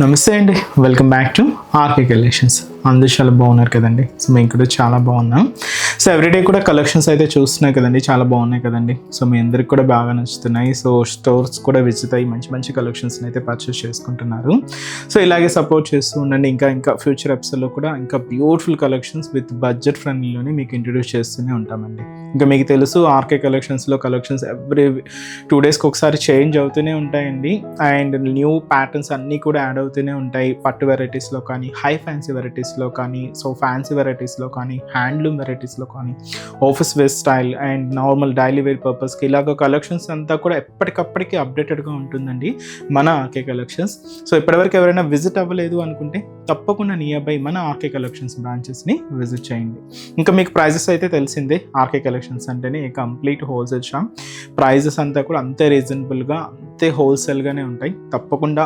నమస్తే అండి, welcome back to RK collections. అందరూ చాలా బాగున్నారు కదండి. సో మేము కూడా చాలా బాగున్నాం. సో ఎవ్రీడే కూడా కలెక్షన్స్ అయితే చూస్తున్నాయి కదండి, చాలా బాగున్నాయి కదండి. సో మీ అందరికి కూడా బాగా నచ్చుతున్నాయి. సో స్టోర్స్ కూడా విజిట్ అయ్యి మంచి మంచి కలెక్షన్స్ని అయితే పర్చేస్ చేసుకుంటున్నారు. సో ఇలాగే సపోర్ట్ చేస్తూ ఉండండి. ఇంకా ఫ్యూచర్ ఎపిసోడ్లో కూడా ఇంకా బ్యూటిఫుల్ కలెక్షన్స్ విత్ బడ్జెట్ ఫ్రెండ్లీలోనే మీకు ఇంట్రడ్యూస్ చేస్తూనే ఉంటామండి. ఇంకా మీకు తెలుసు ఆర్కే కలెక్షన్స్లో కలెక్షన్స్ ఎవ్రీ 2 daysకి ఒకసారి చేంజ్ అవుతూనే ఉంటాయండి. అండ్ న్యూ ప్యాటర్న్స్ అన్నీ కూడా యాడ్ అవుతూనే ఉంటాయి. పట్టు వెరైటీస్లో కానీ, హై ఫ్యాన్సీ వెరైటీస్లో కానీ, సో ఫ్యాన్సీ వెరైటీస్లో కానీ, హ్యాండ్లూమ్ వెరైటీస్లో కానీ, office wear style and normal daily wear పర్పస్కి ఇలాగ కలెక్షన్స్ అంతా కూడా ఎప్పటికప్పటికి అప్డేటెడ్గా ఉంటుందండి మన ఆర్కే కలెక్షన్స్. సో ఇప్పటివరకు ఎవరైనా విజిట్ అవ్వలేదు అనుకుంటే తప్పకుండా నియర్ బై మన ఆర్కే కలెక్షన్స్ బ్రాంచెస్ని విజిట్ చేయండి. ఇంకా మీకు ప్రైజెస్ అయితే తెలిసిందే. ఆర్కే కలెక్షన్స్ అంటేనే కంప్లీట్ హోల్సేల్ షాప్. ప్రైజెస్ అంతా కూడా అంతే రీజనబుల్గా, అంతే హోల్సేల్గానే ఉంటాయి. తప్పకుండా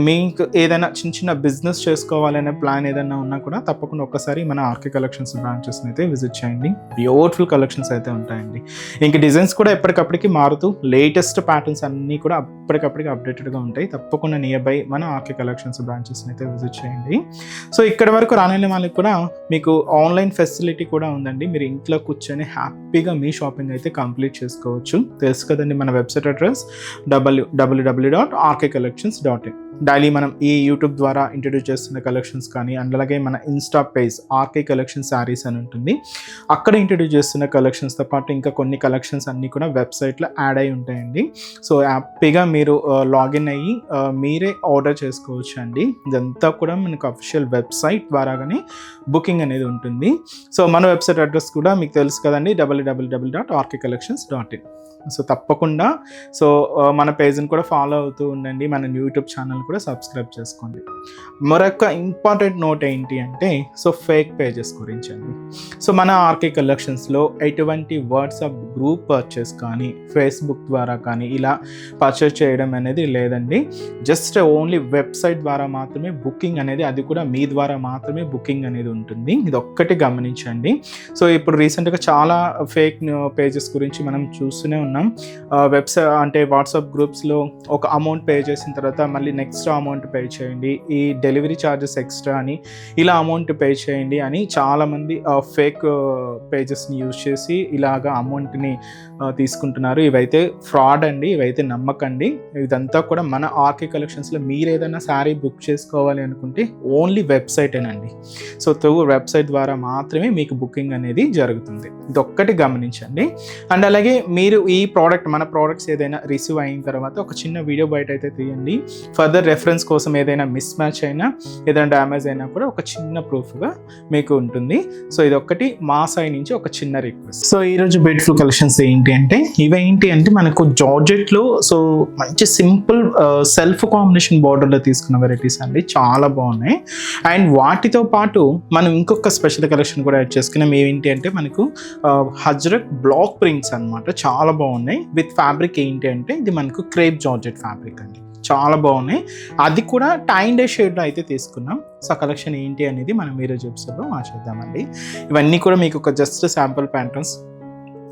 మీకు ఏదైనా చిన్న బిజినెస్ చేసుకోవాలనే ప్లాన్ ఏదైనా ఉన్నా కూడా తప్పకుండా ఒక్కసారి మన ఆర్కే కలెక్షన్స్ బ్రాంచెస్ని అయితే విజిట్ చేయండి. బ్యూటిఫుల్ కలెక్షన్స్ అయితే ఉంటాయండి. ఇంక డిజైన్స్ కూడా ఎప్పటికప్పటికి మారుతూ లేటెస్ట్ ప్యాటర్న్స్ అన్నీ కూడా ఎప్పటికప్పటికి అప్డేటెడ్గా ఉంటాయి. తప్పకుండా నియర్ బై మన ఆర్కే కలెక్షన్స్ బ్రాంచెస్ని అయితే విజిట్ చేయండి. సో ఇక్కడ వరకు రాని వాళ్ళకి కూడా మీకు ఆన్లైన్ ఫెసిలిటీ కూడా ఉందండి. మీరు ఇంట్లో కూర్చొని హ్యాపీగా మీ షాపింగ్ అయితే కంప్లీట్ చేసుకోవచ్చు. తెలుసు కదండి మన వెబ్సైట్ అడ్రస్ www.rkcollections.in. డైలీ మనం ఈ యూట్యూబ్ ద్వారా ఇంట్రడ్యూస్ చేస్తున్న కలెక్షన్స్ కానీ, అండ్ అలాగే మన Insta page RK collection saris అని ఉంటుంది, అక్కడ ఇంట్రడ్యూస్ చేస్తున్న కలెక్షన్స్తో పాటు ఇంకా కొన్ని కలెక్షన్స్ అన్నీ కూడా వెబ్సైట్లో యాడ్ అయి ఉంటాయండి. సో హ్యాపీగా మీరు లాగిన్ అయ్యి మీరే ఆర్డర్ చేసుకోవచ్చు అండి. ఇదంతా కూడా మనకు అఫీషియల్ వెబ్సైట్ ద్వారాగానే బుకింగ్ అనేది ఉంటుంది. సో మన వెబ్సైట్ అడ్రస్ కూడా మీకు తెలుసు కదండి, www.rkcollections.in. సో తప్పకుండా మన పేజ్ని కూడా ఫాలో అవుతూ ఉండండి. మన యూట్యూబ్ ఛానల్ కూడా సబ్స్క్రైబ్ చేసుకోండి. మరొక ఇంపార్టెంట్ నోట్ ఏంటి అంటే ఫేక్ పేజెస్ గురించి అండి. సో మన ఆర్కే కలెక్షన్స్లో ఎటువంటి వాట్సాప్ గ్రూప్ పర్చేస్ కానీ, ఫేస్బుక్ ద్వారా కానీ ఇలా పర్చేస్ చేయడం అనేది లేదండి. జస్ట్ ఓన్లీ వెబ్సైట్ ద్వారా మాత్రమే బుకింగ్ అనేది, అది కూడా మీ ద్వారా మాత్రమే బుకింగ్ అనేది ఉంటుంది. ఇది ఒక్కటి గమనించండి. సో ఇప్పుడు రీసెంట్గా చాలా ఫేక్ పేజెస్ గురించి మనం చూస్తూనే ఉన్నాం. వెబ్సైట్ అంటే వాట్సాప్ గ్రూప్స్లో ఒక అమౌంట్ పే చేసిన తర్వాత మళ్ళీ నెక్స్ట్ అమౌంట్ పే చేయండి, ఈ డెలివరీ ఛార్జెస్ ఎక్స్ట్రా అని, ఇలా అమౌంట్ పే చేయండి అని చాలామంది ఫేక్ పేజెస్ని యూజ్ చేసి ఇలాగా అమౌంట్ని తీసుకుంటున్నారు. ఇవైతే ఫ్రాడ్ అండి, ఇవైతే నమ్మకండి. ఇదంతా కూడా మన ఆర్కే కలెక్షన్స్లో మీరు ఏదైనా శారీ బుక్ చేసుకోవాలి అనుకుంటే ఓన్లీ వెబ్సైటేనండి. సో త్రూ వెబ్సైట్ ద్వారా మాత్రమే మీకు బుకింగ్ అనేది జరుగుతుంది. ఇది ఒక్కటి గమనించండి. అండ్ అలాగే మీరు ఈ మన ప్రోడక్ట్స్ ఏదైనా రిసీవ్ అయిన తర్వాత ఒక చిన్న వీడియో బయట అయితే తీయండి. ఫర్దర్ రెఫరెన్స్ కోసం ఏదైనా మిస్ మ్యాచ్ అయినా, ఏదైనా డ్యామేజ్ అయినా కూడా ఒక చిన్న ప్రూఫ్గా మీకు ఉంటుంది. సో ఇది ఒక్కటి మా సైడ్ నుంచి ఒక చిన్న రిక్వెస్ట్. సో ఈరోజు బ్యూటిఫుల్ కలెక్షన్స్ ఏంటి అంటే మనకు జార్జెట్లో మంచి సింపుల్ సెల్ఫ్ కాంబినేషన్ బార్డర్లో తీసుకున్న వెరైటీస్ అండి, చాలా బాగున్నాయి. అండ్ వాటితో పాటు మనం ఇంకొక స్పెషల్ కలెక్షన్ కూడా యాడ్ చేసుకున్నాం. ఏంటి అంటే మనకు హజ్రక్ బ్లాక్ ప్రింట్స్ అన్నమాట, చాలా బాగున్నాయి. విత్ ఫ్యాబ్రిక్ ఏంటి అంటే ఇది మనకు క్రేప్ జార్జెట్ ఫ్యాబ్రిక్ అండి, చాలా బాగున్నాయి. అది కూడా టైన్ డే షేడ్లో అయితే తీసుకున్నాం. సో కలెక్షన్ ఏంటి అనేది మనం ఈరోజు ఎపిసోడ్లో చేద్దామండి. ఇవన్నీ కూడా మీకు ఒక జస్ట్ శాంపుల్ ప్యాటర్న్స్,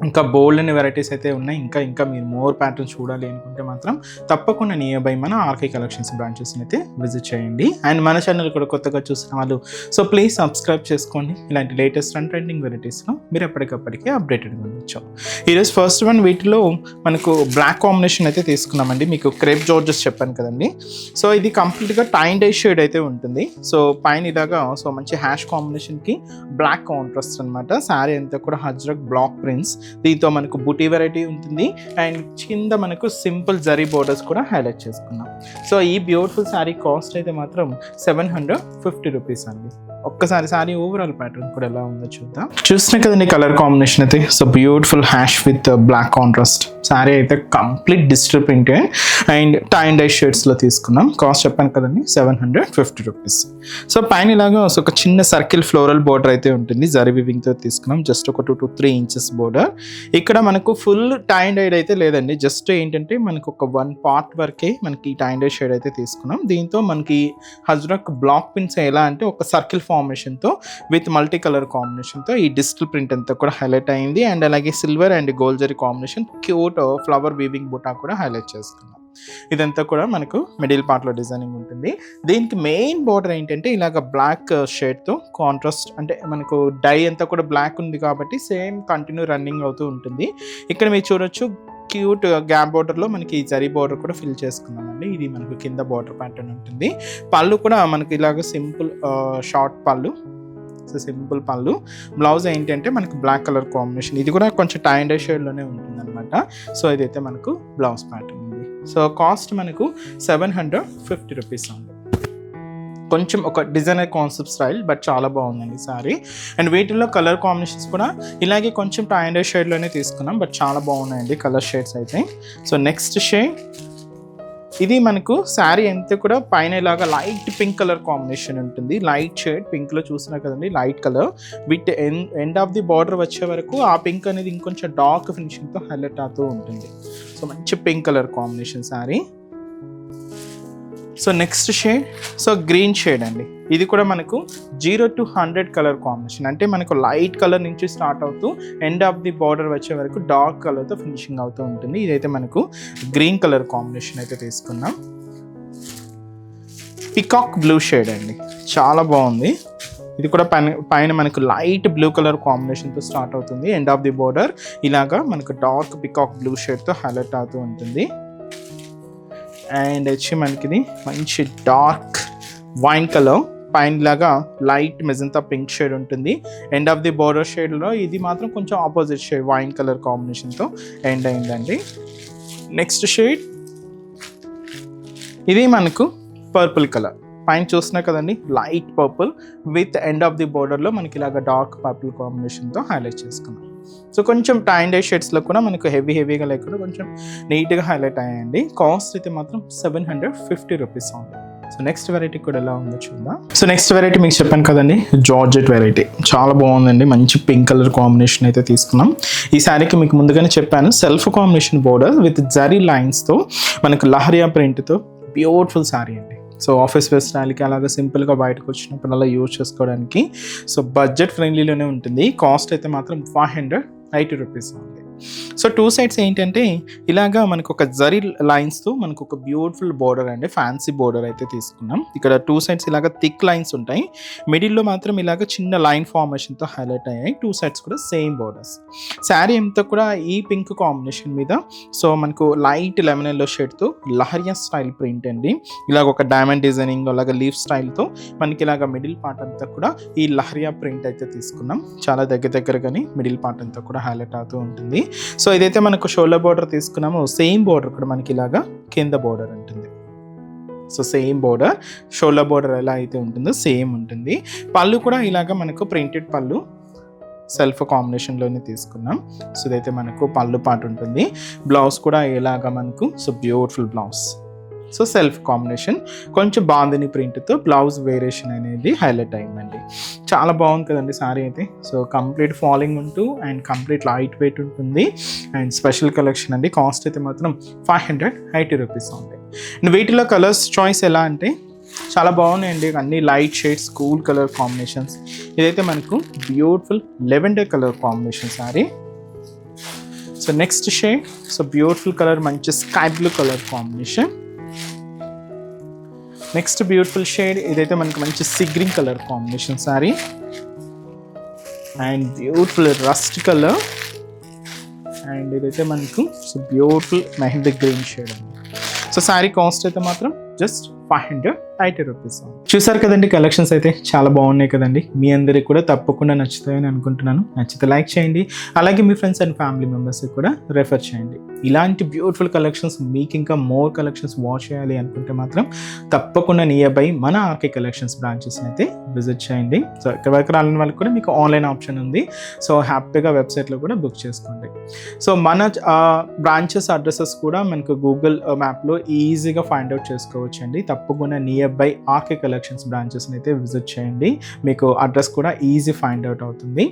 ఇంకా బోల్డ్ అనే వెరైటీస్ అయితే ఉన్నాయి. ఇంకా మీరు మోర్ ప్యాటర్న్స్ చూడాలి అనుకుంటే మాత్రం తప్పకుండా నియర్ బై మన ఆర్కే కలెక్షన్స్ బ్రాంచెస్ని అయితే విజిట్ చేయండి. అండ్ మన ఛానల్ కూడా కొత్తగా చూస్తున్న వాళ్ళు ప్లీజ్ సబ్స్క్రైబ్ చేసుకోండి. ఇలాంటి లేటెస్ట్ అండ్ ట్రెండింగ్ వెరైటీస్లో మీరు ఎప్పటికప్పటికీ అప్డేటెడ్గా ఉండొచ్చు. ఈరోజు ఫస్ట్ వన్ వీటిలో మనకు బ్లాక్ కాంబినేషన్ అయితే తీసుకున్నామండి. మీకు క్రేప్ జార్జెస్ చెప్పాను కదండి. సో ఇది కంప్లీట్గా టైన్ డై షేడ్ అయితే ఉంటుంది. సో పైన ఇలాగా మంచి హ్యాష్ కాంబినేషన్కి బ్లాక్ కాంట్రాస్ట్ అనమాట. శారీ అంతా కూడా హజ్రక్ బ్లాక్ ప్రింట్స్, దీంతో మనకు బుటీ వెరైటీ ఉంటుంది. అండ్ కింద మనకు సింపుల్ జరీ బోర్డర్స్ కూడా హైలైట్ చేసుకున్నాం. సో ఈ బ్యూటిఫుల్ శారీ కాస్ట్ అయితే మాత్రం 750 రూపీస్ అండి. ఒక్కసారి శారీ ఓవరాల్ ప్యాటర్న్ కూడా ఎలా ఉందో చూద్దాం. చూసిన కదండి కలర్ కాంబినేషన్ అయితే. So beautiful hash with black contrast sari అయితే complete digital printed and tie and dye షేడ్స్లో తీసుకున్నాం. కాస్ట్ చెప్పాను కదండి 750 రూపీస్. సో పైన ఇలాగా ఒక చిన్న సర్కిల్ ఫ్లోరల్ బోర్డర్ అయితే ఉంటుంది, జరీ వివింగ్తో తీసుకున్నాం. జస్ట్ ఒక 2 to 3 inches బోర్డర్. ఇక్కడ మనకు ఫుల్ టైన్ డైడ్ అయితే లేదండి, జస్ట్ ఏంటంటే మనకు ఒక 1 part వరకే మనకి టైన్ డై షేడ్ అయితే తీసుకున్నాం. దీంతో మనకి హజ్రక్ బ్లాక్ పిన్స్ ఎలా అంటే ఒక సర్కిల్ ఫార్మేషన్తో విత్ మల్టీ కలర్ కాంబినేషన్తో ఈ డిజిటల్ ప్రింట్ అంతా కూడా హైలైట్ అయింది. అండ్ అలాగే silver and gold zari combination cute flower weaving బుటా కూడా హైలైట్ చేస్తున్నాం. ఇదంతా కూడా మనకు మిడిల్ పార్ట్లో డిజైనింగ్ ఉంటుంది. దీనికి మెయిన్ బోర్డర్ ఏంటంటే ఇలాగ బ్లాక్ షేడ్తో కాంట్రాస్ట్, అంటే మనకు డై అంతా కూడా బ్లాక్ ఉంది కాబట్టి సేమ్ కంటిన్యూ రన్నింగ్ అవుతూ ఉంటుంది. ఇక్కడ మీరు చూడొచ్చు క్యూట్ గ్యాప్ బోర్డర్లో మనకి ఈ జరీ బోర్డర్ కూడా ఫిల్ చేసుకున్నామండి. ఇది మనకు కింద బోర్డర్ ప్యాటర్న్ ఉంటుంది. పళ్ళు కూడా మనకి ఇలాగ సింపుల్ షార్ట్ పళ్ళు, సో సింపుల్ పళ్ళు. బ్లౌజ్ ఏంటంటే మనకు బ్లాక్ కలర్ కాంబినేషన్, ఇది కూడా కొంచెం టై అండ్ డై షేడ్లోనే ఉంటుంది అనమాట. సో ఇదైతే మనకు బ్లౌజ్ ప్యాటర్న్ ఉంది. సో కాస్ట్ మనకు 750 రూపీస్ ఉంది. కొంచెం ఒక డిజైనర్ కాన్సెప్ట్ స్టైల్, బట్ చాలా బాగుందండి సారీ. అండ్ వీటిల్లో కలర్ కాంబినేషన్స్ కూడా ఇలాగే కొంచెం టై అండ్ డై షేడ్లోనే తీసుకున్నాం, బట్ చాలా బాగున్నాయండి కలర్ షేడ్స్ అయితే. సో నెక్స్ట్ షేడ్, ఇది మనకు శారీ అంతా కూడా పైన ఇలాగా లైట్ పింక్ కలర్ కాంబినేషన్ ఉంటుంది. లైట్ షేడ్ పింక్లో చూసినా కదండి, light colour with end of the border వచ్చే వరకు ఆ పింక్ అనేది ఇంకొంచెం డార్క్ ఫినిషింగ్తో హైలైట్ అవుతూ ఉంటుంది. సో మంచి pink colour combination sari. So next shade, so green shade అండి. ఇది కూడా మనకు 0 to 100 కలర్ కాంబినేషన్, అంటే మనకు లైట్ కలర్ నుంచి స్టార్ట్ అవుతూ ఎండ్ ఆఫ్ ది బార్డర్ వచ్చే వరకు డార్క్ కలర్తో ఫినిషింగ్ అవుతూ ఉంటుంది. ఇదైతే మనకు గ్రీన్ కలర్ కాంబినేషన్ అయితే తీసుకున్నాం. పికాక్ బ్లూ షేడ్ అండి, చాలా బాగుంది. ఇది కూడా పైన మనకు లైట్ బ్లూ కలర్ కాంబినేషన్తో స్టార్ట్ అవుతుంది. ఎండ్ ఆఫ్ ది బార్డర్ ఇలాగా మనకు డార్క్ పికాక్ బ్లూ షేడ్తో హైలైట్ అవుతూ ఉంటుంది. అండ్ వచ్చి మనకి ఇది మంచి డార్క్ వైన్ కలర్, పైన లాగా లైట్ మెజంతా పింక్ షేడ్ ఉంటుంది. ఎండ్ ఆఫ్ ది బోర్డర్ షేడ్లో ఇది మాత్రం కొంచెం ఆపోజిట్ షేడ్ వైన్ కలర్ కాంబినేషన్తో ఎండ్ అయిందండి. నెక్స్ట్ షేడ్, ఇది మనకు పర్పుల్ కలర్, పైన చూసినా కదండి light purple with end of the బోర్డర్లో మనకి ఇలాగ డార్క్ పర్పుల్ కాంబినేషన్తో హైలైట్ చేసుకున్నాం. సో కొంచెం టై అండ్ డై షేడ్స్లో కూడా మనకు హెవీగా లేకుండా కొంచెం నీట్గా హైలైట్ అయ్యాయండి. కాస్ట్ అయితే మాత్రం 750 రూపీస్ ఉంది. సో నెక్స్ట్ వెరైటీ కూడా ఎలా ఉందో చూద్దాం. సో నెక్స్ట్ వెరైటీ మీకు చెప్పాను కదండి, జార్జెట్ వెరైటీ, చాలా బాగుందండి. మంచి పింక్ కలర్ కాంబినేషన్ అయితే తీసుకున్నాం. ఈ శారీకి మీకు ముందుగానే చెప్పాను, self combination border with zari లైన్స్తో మనకు లహరియా ప్రింట్తో బ్యూటిఫుల్ శారీ అండి. సో ఆఫీస్ వేర్ స్టైల్కి అలాగే సింపుల్గా బయటకు వచ్చినప్పుడు అలా యూజ్ చేసుకోవడానికి సో బడ్జెట్ ఫ్రెండ్లీలోనే ఉంటుంది. కాస్ట్ అయితే మాత్రం 580 రూపీస్ ఉంది. సో టూ సైడ్స్ ఏంటంటే ఇలాగా మనకు ఒక జరీ లైన్స్తో మనకు ఒక బ్యూటిఫుల్ బోర్డర్ అండి, ఫ్యాన్సీ బోర్డర్ అయితే తీసుకున్నాం. ఇక్కడ టూ సైడ్స్ ఇలాగ థిక్ లైన్స్ ఉంటాయి, మిడిల్లో మాత్రం ఇలాగ చిన్న లైన్ ఫార్మేషన్తో హైలైట్ అయ్యాయి. టూ సైడ్స్ కూడా సేమ్ బోర్డర్స్. శారీ అంతా కూడా ఈ పింక్ కాంబినేషన్ మీద సో మనకు లైట్ లెమన్ ఎల్లో షేడ్తో లహరియా స్టైల్ ప్రింట్ అండి. ఇలాగ ఒక డైమండ్ డిజైనింగ్ అలాగే లీఫ్ స్టైల్తో మనకి ఇలాగ మిడిల్ పార్ట్ అంతా కూడా ఈ లహరియా ప్రింట్ అయితే తీసుకున్నాం. చాలా దగ్గరగానే మిడిల్ పార్ట్ అంతా కూడా హైలైట్ అవుతూ ఉంటుంది. సో ఇదైతే మనకు షోల్డర్ బోర్డర్ తీసుకున్నాము, సేమ్ బోర్డర్ కూడా మనకి ఇలాగా కింద బోర్డర్ ఉంటుంది. So same border, shoulder border ఎలా అయితే ఉంటుందో సేమ్ ఉంటుంది. పళ్ళు కూడా ఇలాగా మనకు ప్రింటెడ్ పళ్ళు సెల్ఫ్ కాంబినేషన్లోనే తీసుకున్నాం. సో ఇదైతే మనకు పళ్ళు పార్ట్ ఉంటుంది. బ్లౌజ్ కూడా ఇలాగా మనకు so beautiful blouse, so self combination కొంచెం బాందిని ప్రింట్తో బ్లౌజ్ వేరియేషన్ అనేది హైలైట్ అయిందండి. చాలా బాగుంది కదండి సారీ అయితే. సో కంప్లీట్ ఫాలింగ్ ఉంటూ అండ్ కంప్లీట్ లైట్ వెయిట్ ఉంటుంది అండ్ స్పెషల్ కలెక్షన్ అండి. కాస్ట్ అయితే మాత్రం 580 రూపీస్ ఉంది. అండ్ వీటిలో కలర్స్ చాయిస్ ఎలా అంటే చాలా బాగున్నాయండి, అన్ని light shades, cool colour combinations. ఇదైతే మనకు beautiful lavender colour combination sari. So next shade, so beautiful colour మంచి sky blue colour combination. Next beautiful shade, ఇదైతే మనకు మంచి sea green colour combination sari and beautiful rust colour and ఇదైతే మనకు so beautiful mehndi green shade అండి. So sari cost అయితే మాత్రం just 580 rupees. చూసారు కదండి, కలెక్షన్స్ అయితే చాలా బాగున్నాయి కదండి. మీ అందరికి కూడా తప్పకుండా నచ్చుతాయని అనుకుంటున్నాను. నచ్చితే లైక్ చేయండి, అలాగే మీ ఫ్రెండ్స్ అండ్ ఫ్యామిలీ మెంబర్స్కి కూడా రెఫర్ చేయండి. ఇలాంటి బ్యూటిఫుల్ కలెక్షన్స్ మీకు ఇంకా మోర్ కలెక్షన్స్ వాచ్ చేయాలి అనుకుంటే మాత్రం తప్పకుండా నియర్ బై మన ఆర్కే కలెక్షన్స్ బ్రాంచెస్ని అయితే విజిట్ చేయండి. సో ఇక్కడ వరకు రాలని వాళ్ళకి కూడా మీకు ఆన్లైన్ ఆప్షన్ ఉంది. సో హ్యాపీగా వెబ్సైట్లో కూడా బుక్ చేసుకోండి. సో మన బ్రాంచెస్ అడ్రసెస్ కూడా మనకు గూగుల్ మ్యాప్లో ఈజీగా ఫైండ్ అవుట్ చేసుకోవచ్చు అండి. తప్పకుండా నియర్ బై ఆర్కే కలెక్షన్స్ బ్రాంచెస్ని అయితే విజిట్ చేయండి. మీకు అడ్రస్ కూడా ఈజీ ఫైండ్ అవుట్ అవుతుంది.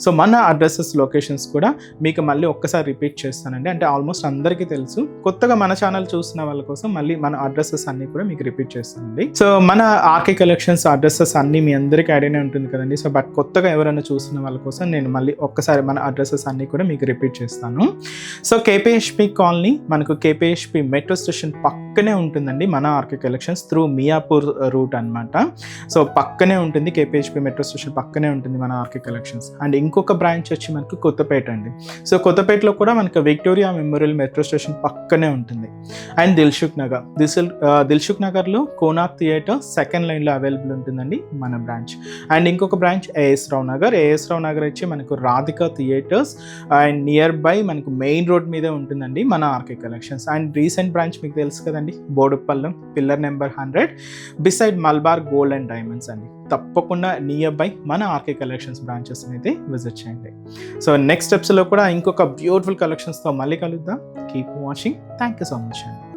సో మన అడ్రసెస్ లొకేషన్స్ కూడా మీకు మళ్ళీ ఒక్కసారి రిపీట్ చేస్తానండి. అంటే ఆల్మోస్ట్ అందరికీ తెలుసు, కొత్తగా మన ఛానల్ చూసిన వాళ్ళ కోసం మళ్ళీ మన అడ్రసెస్ అన్నీ కూడా మీకు రిపీట్ చేస్తానండి. సో మన ఆర్కే కలెక్షన్స్ అడ్రసెస్ అన్నీ మీ అందరికీ ఐడియానే ఉంటుంది కదండి. సో బట్ కొత్తగా ఎవరైనా చూసిన వాళ్ళ కోసం నేను మళ్ళీ ఒక్కసారి మన అడ్రసెస్ అన్నీ కూడా మీకు రిపీట్ చేస్తాను. సో కేపీహెచ్పి కాలనీ మనకు కేపీహెచ్పి మెట్రో స్టేషన్ పక్కనే ఉంటుందండి మన RK collections through Miyapur route అనమాట. సో పక్కనే ఉంటుంది, కేపీహెచ్పి మెట్రో స్టేషన్ పక్కనే ఉంటుంది మన ఆర్కే కలెక్షన్స్. అండ్ ఇంకొక బ్రాంచ్ వచ్చి మనకు కొత్తపేట అండి. సో కొత్తపేటలో కూడా మనకు విక్టోరియా మెమోరియల్ మెట్రో స్టేషన్ పక్కనే ఉంటుంది. అండ్ దిల్సుఖ్ నగర్లో కోనార్క్ థియేటర్ సెకండ్ లైన్లో అవైలబుల్ ఉంటుందండి మన బ్రాంచ్. అండ్ ఇంకొక బ్రాంచ్ ఏఎస్ రావు నగర్ వచ్చి మనకు Radhika theatres and near by మనకు మెయిన్ రోడ్ మీదే ఉంటుందండి మన RK collections. And recent branch మీకు తెలుసు కదండి, Boduppalam pillar number 100 beside Malabar gold and diamonds అండి. తప్పకుండా నియర్ బై మన ఆర్కే కలెక్షన్స్ బ్రాంచెస్ని అయితే విజిట్ చేయండి. సో నెక్స్ట్ స్టెప్స్లో కూడా ఇంకొక బ్యూటిఫుల్ కలెక్షన్స్తో మళ్ళీ కలుద్దాం. Keep watching. Thank you so much అండి.